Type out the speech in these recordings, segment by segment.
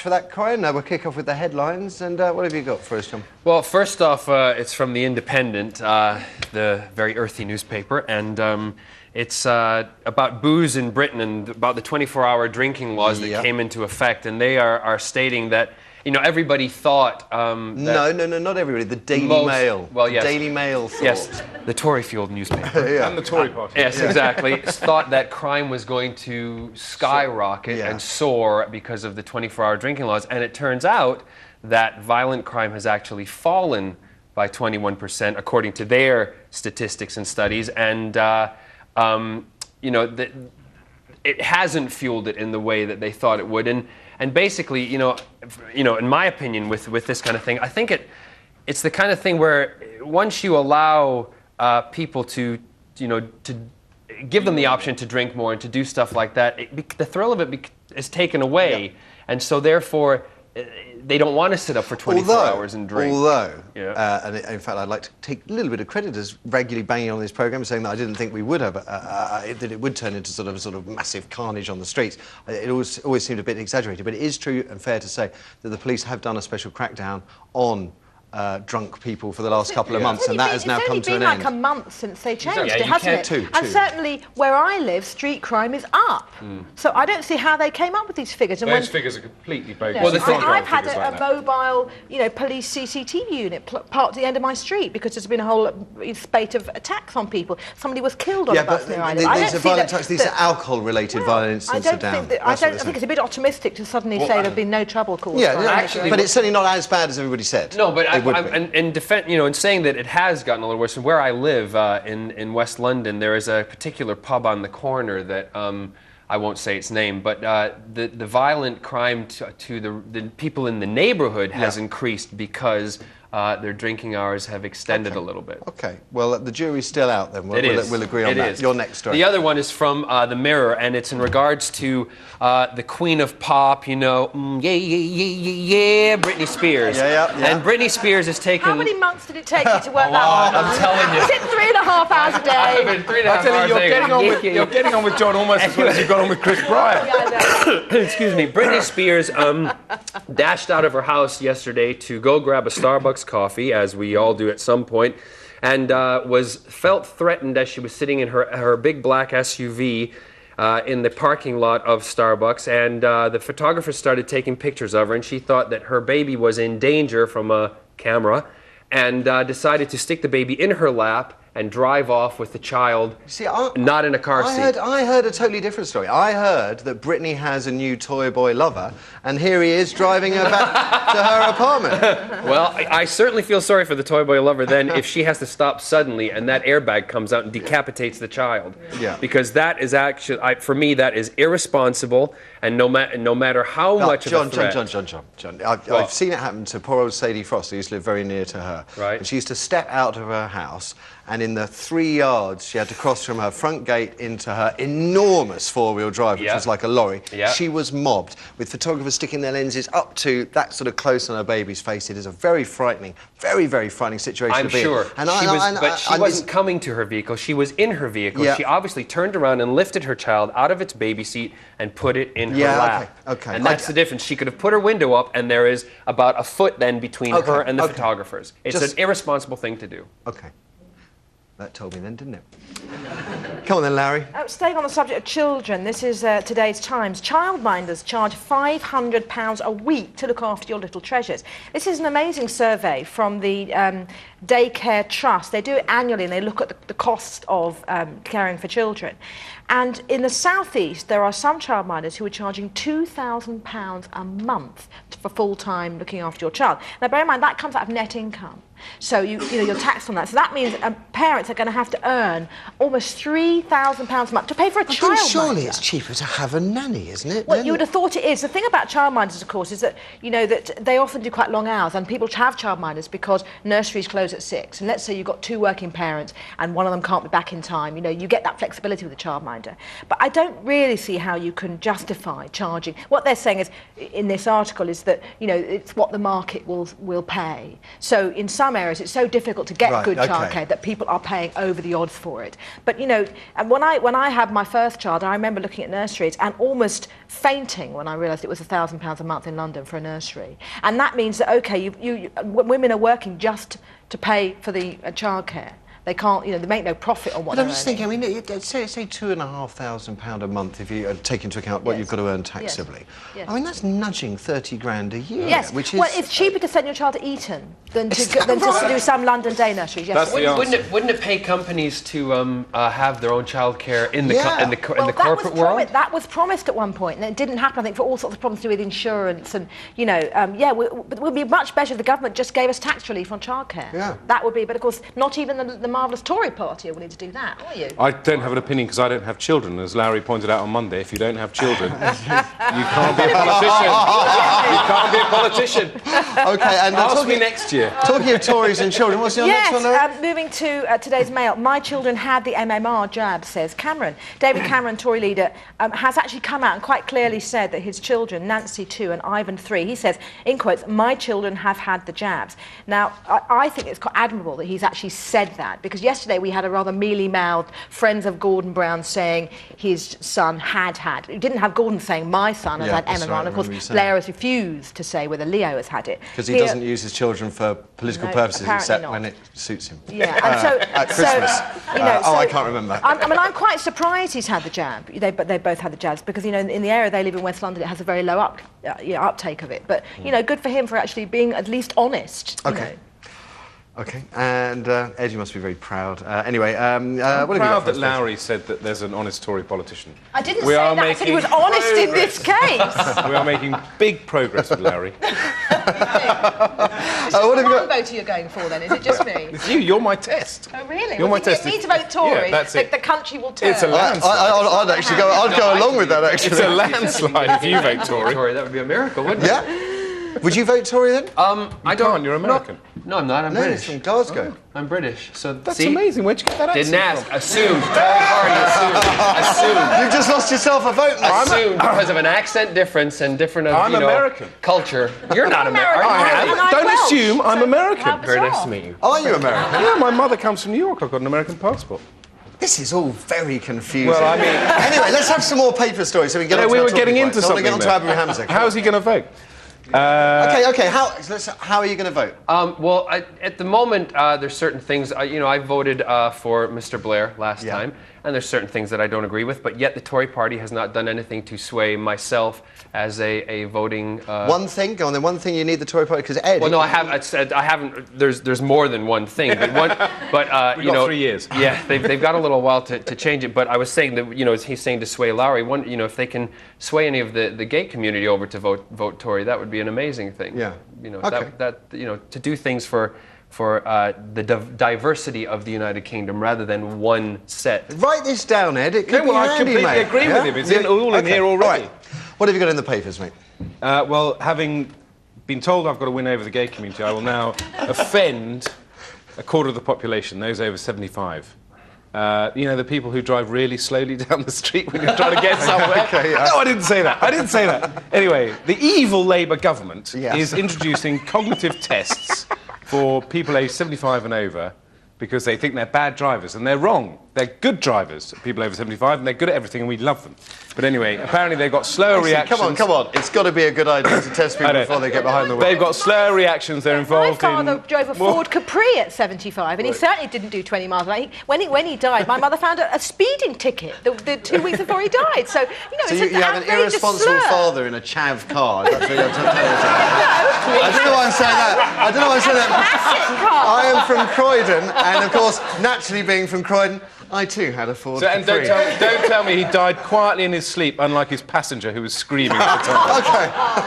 for that, Corin. We'll kick off with the headlines. And what have you got for us, John? Well, first off, it's from The Independent, the very earthy newspaper, and it's about booze in Britain and about the 24-hour drinking laws that came into effect. And they are stating that, you know, everybody thought... No, not everybody. The Daily Mail. Well, yes. The Daily Mail thought. Yes, the Tory-fueled newspaper. Yeah. And the Tory party. Yes, exactly. Thought that crime was going to skyrocket and soar because of the 24-hour drinking laws. And it turns out that violent crime has actually fallen by 21%, according to their statistics and studies. And, you know, it hasn't fueled it in the way that they thought it would. And basically, you know, in my opinion, with this kind of thing, I think it's the kind of thing where once you allow people to, you know, to give them the option to drink more and to do stuff like that, the thrill of it is taken away, and so therefore they don't want to sit up for 24 hours and drink. And in fact, I'd like to take a little bit of credit as regularly banging on this programme, saying that I didn't think we would have, that it would turn into sort of massive carnage on the streets. It always seemed a bit exaggerated, but it is true and fair to say that the police have done a special crackdown on drunk people for the last couple of months, and that has now come to an end. It's only been like a month since they changed it, hasn't it? And certainly where I live, street crime is up. So I don't see how they came up with these figures. And those figures are completely bogus. Well, I've had a mobile, you know, police CCTV unit parked at the end of my street because there's been a whole spate of attacks on people. Somebody was killed on a bus near I live. These are alcohol-related violent incidents. I think it's a bit optimistic to suddenly say there's been no trouble caused. Actually, but it's certainly not as bad as everybody said. No, but in saying that it has gotten a little worse, and where I live in West London, there is a particular pub on the corner that I won't say its name, but the violent crime to the people in the neighbourhood has increased because their drinking hours have extended a little bit. Okay, well, the jury's still out then. We'll agree on that. Your next story. The other one is from The Mirror, and it's in regards to the Queen of Pop, you know, Britney Spears. And Britney Spears has taken... How many months did it take you to work that hard? I'm telling you. Sit 3.5 hours a day. I tell you, you're getting on with John almost as well as you've got on with Chris Bryant. Excuse me. Britney Spears dashed out of her house yesterday to go grab a Starbucks coffee, as we all do at some point, and felt threatened as she was sitting in her big black SUV in the parking lot of Starbucks, and the photographer started taking pictures of her, and she thought that her baby was in danger from a camera, and decided to stick the baby in her lap and drive off with the child, not in a car seat. I heard a totally different story. I heard that Britney has a new toy boy lover, and here he is driving her back to her apartment. Well, I certainly feel sorry for the toy boy lover then if she has to stop suddenly and that airbag comes out and decapitates the child. Because that is actually, for me, that is irresponsible, and no matter how much of a threat... John, I've seen it happen to poor old Sadie Frost, who used to live very near to her. Right. And she used to step out of her house, and in the 3 yards she had to cross from her front gate into her enormous four-wheel drive, which was like a lorry. She was mobbed, with photographers sticking their lenses up to that sort of close on her baby's face. It is a very frightening, very, very frightening situation to be in. I'm sure. But she wasn't coming to her vehicle. She was in her vehicle. She obviously turned around and lifted her child out of its baby seat and put it in her lap. Okay. And that's the difference. She could have put her window up, and there is about a foot then between her and the photographers. It's an irresponsible thing to do. Okay. That told me then, didn't it? Come on then, Larry. Staying on the subject of children, this is today's Times. Childminders charge £500 a week to look after your little treasures. This is an amazing survey from the Daycare Trust. They do it annually, and they look at the cost of caring for children. And in the southeast, there are some childminders who are charging £2,000 a month for full-time looking after your child. Now, bear in mind, that comes out of net income. So you're taxed on that. So that means parents are going to have to earn almost £3,000 a month to pay for a childminder. Surely it's cheaper to have a nanny, isn't it? Well, you would have thought it is. The thing about childminders, of course, is that that they often do quite long hours, and people have childminders because nurseries close at 6. And let's say you've got 2 working parents, and one of them can't be back in time. You get that flexibility with a childminder. But I don't really see how you can justify charging. What they're saying is, in this article, is that it's what the market will pay. So in some some areas it's so difficult to get good childcare that people are paying over the odds for it. But, you know, and when I had my first child, I remember looking at nurseries and almost fainting when I realised it was £1,000 a month in London for a nursery. And that means that, OK, women are working just to pay for the childcare. They can't, you know, they make no profit on what they're earning. But I'm just thinking, I mean, say £2,500 a month if you take into account what you've got to earn taxably. Yes. I mean, that's nudging 30 grand a year. Yes, which is... Well, it's cheaper to send your child to Eton than just to do some London day nurseries. Yes. Wouldn't it pay companies to have their own childcare in the corporate world? That was promised at one point, and it didn't happen. I think for all sorts of problems to do with insurance and, you know, it would be much better if the government just gave us tax relief on childcare. Yeah. That would be, but of course, not even the marvellous Tory party are willing to do that, are you? I don't have an opinion because I don't have children. As Larry pointed out on Monday, if you don't have children, you can't be a politician. You can't be a politician. OK, and ask me next year. Talking of Tories and children, what's your next one? Yes, moving to today's Mail. My children had the MMR jab, says Cameron. David Cameron, Tory leader, has actually come out and quite clearly said that his children, Nancy 2 and Ivan 3, he says, in quotes, my children have had the jabs. Now, I think it's quite admirable that he's actually said that, because yesterday we had a rather mealy-mouthed Friends of Gordon Brown saying his son had. He didn't have Gordon saying my son has had MMR, and of course Blair has refused to say whether Leo has had it. Because he doesn't use his children for political purposes except when it suits him. Yeah, and so at Christmas. You know, I can't remember. I mean, I'm quite surprised he's had the jab. They both had the jabs because, you know, in the area they live in West London, it has a very low uptake of it. But you know, good for him for actually being at least honest. Okay. You know. OK, and Ed, you must be very proud. Anyway, I'm what have you proud got for that us, Larry said that there's an honest Tory politician. I didn't say that. I said he was honest in this case. We are making big progress with Larry. what have you got? What voter you're going for then? Is it just me? It's you. You're my test. Oh really? You're my test. You need to vote Tory. Yeah, that's it. The country will turn. It's a landslide. I'd actually go. I'd go along with that. Actually, It's a landslide if you vote Tory. That would be a miracle, wouldn't it? Yeah. Would you vote Tory then? I don't. You're American. No, I'm not. I'm No, British. it's from Glasgow. I'm British. So That's see? amazing. Where'd you get that accent Didn't ask. from? Assumed. Assumed. You've just lost yourself a vote. Assumed because of an accent difference and different I'm American. Culture. You're not American. Don't assume I'm American. Very nice to meet you. Are you American? Yeah, my mother comes from New York. I've got an American passport. This is all very confusing. Well, I mean... Anyway, let's have some more paper stories so we can get on to we our were talking getting points. into something I want to get on to Abu Hamza. How's he going to vote? OK. How are you going to vote? Well, at the moment, there's certain things. You know, I voted for Mr. Blair last time, and there's certain things that I don't agree with. But yet, the Tory party has not done anything to sway myself as a voting. One thing. Go on then. One thing you need the Tory party because Ed. Well, no, I haven't. There's more than one thing. But We've got 3 years. Yeah, they've got a little while to change it. But I was saying that, you know, he's saying to sway Lowry. You know, if they can sway any of the gay community over to vote Tory, that would be an amazing thing. Yeah. You know, Okay. that you know, to do things for the diversity of the United Kingdom rather than one set. Write this down, Ed. It could be I handy, completely mate. agree with him. It's all in here already. All right. What have you got in the papers, mate? Well, having been told I've got to win over the gay community, I will now offend a quarter of the population, those over 75. You know, the people who drive really slowly down the street when you're trying to get somewhere. Okay, yeah. No, I didn't say that. Anyway, the evil Labour government is introducing cognitive tests for people aged 75 and over because they think they're bad drivers, and they're wrong. They're good drivers, people over 75, and they're good at everything, and we love them. But anyway, apparently they've got slower reactions. Come on. It's got to be a good idea to test people before they get behind the wheel. They've got slower reactions. They're involved My father drove a Ford Capri at 75, and he certainly didn't do 20 miles an hour. When he died, my mother found a speeding ticket the 2 weeks before he died. So, you know, So it's you have an irresponsible father in a chav car. That's what you're telling me. I don't know why I'm saying that. I am from Croydon, and of course, naturally being from Croydon, I too had a Ford And Capri. don't tell me he died quietly in his sleep, unlike his passenger who was screaming at the time.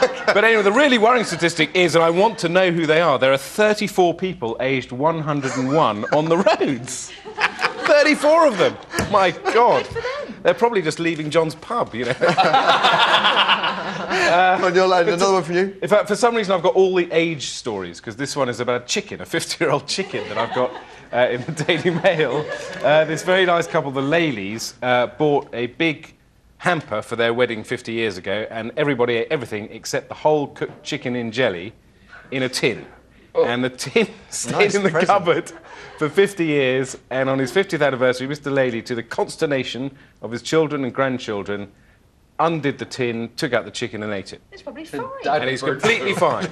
Okay. But anyway, the really worrying statistic is, and I want to know who they are, there are 34 people aged 101 on the roads. 34 of them. My God. They're probably just leaving John's pub, you know. Another one from you? In fact, for some reason, I've got all the age stories, because this one is about a chicken, a 50-year-old chicken that I've got in the Daily Mail. This very nice couple, the Laleys, bought a big hamper for their wedding 50 years ago, and everybody ate everything except the whole cooked chicken in jelly in a tin. and the tin stayed in the present. cupboard for 50 years, and on his 50th anniversary, Mr. Lely, to the consternation of his children and grandchildren, undid the tin, took out the chicken and ate it. It's probably fine. And he's completely fine.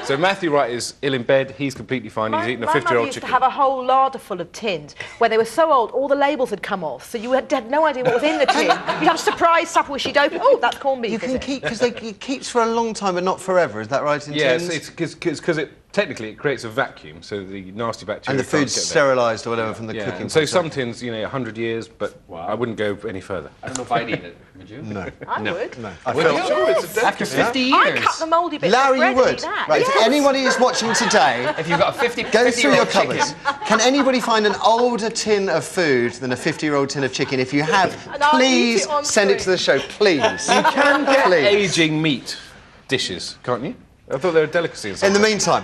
So Matthew Wright is ill in bed, he's completely fine, he's eating a 50-year-old My mum used chicken. to have a whole larder full of tins where they were so old, all the labels had come off, so you had no idea what was in the tin. You'd have a surprise supper which you'd open. Oh, that's corned beef, You can keep, because it keeps for a long time, but not forever. Is that right? In Yes, tins? it's because technically it creates a vacuum, so the nasty bacteria And the can't food's get there. sterilised or whatever from the Yeah, cooking. and so process. some tins, 100 years, but I wouldn't go any further. I don't know if I'd eat it. Would you? No. I would. No. I Would felt you? After 50 years. I cut the mouldy bits Larry, of bread you would. and eat that. Right, Yes. if anybody is watching today, If you've got a 50 go through your 50-year-old cupboards. chicken. Can anybody find an older tin of food than a 50-year-old tin of chicken? If you have, And I'll eat please it on send it to the show, please. You can get Please. aging meat dishes, can't you? I thought they were a delicacy. In the meantime,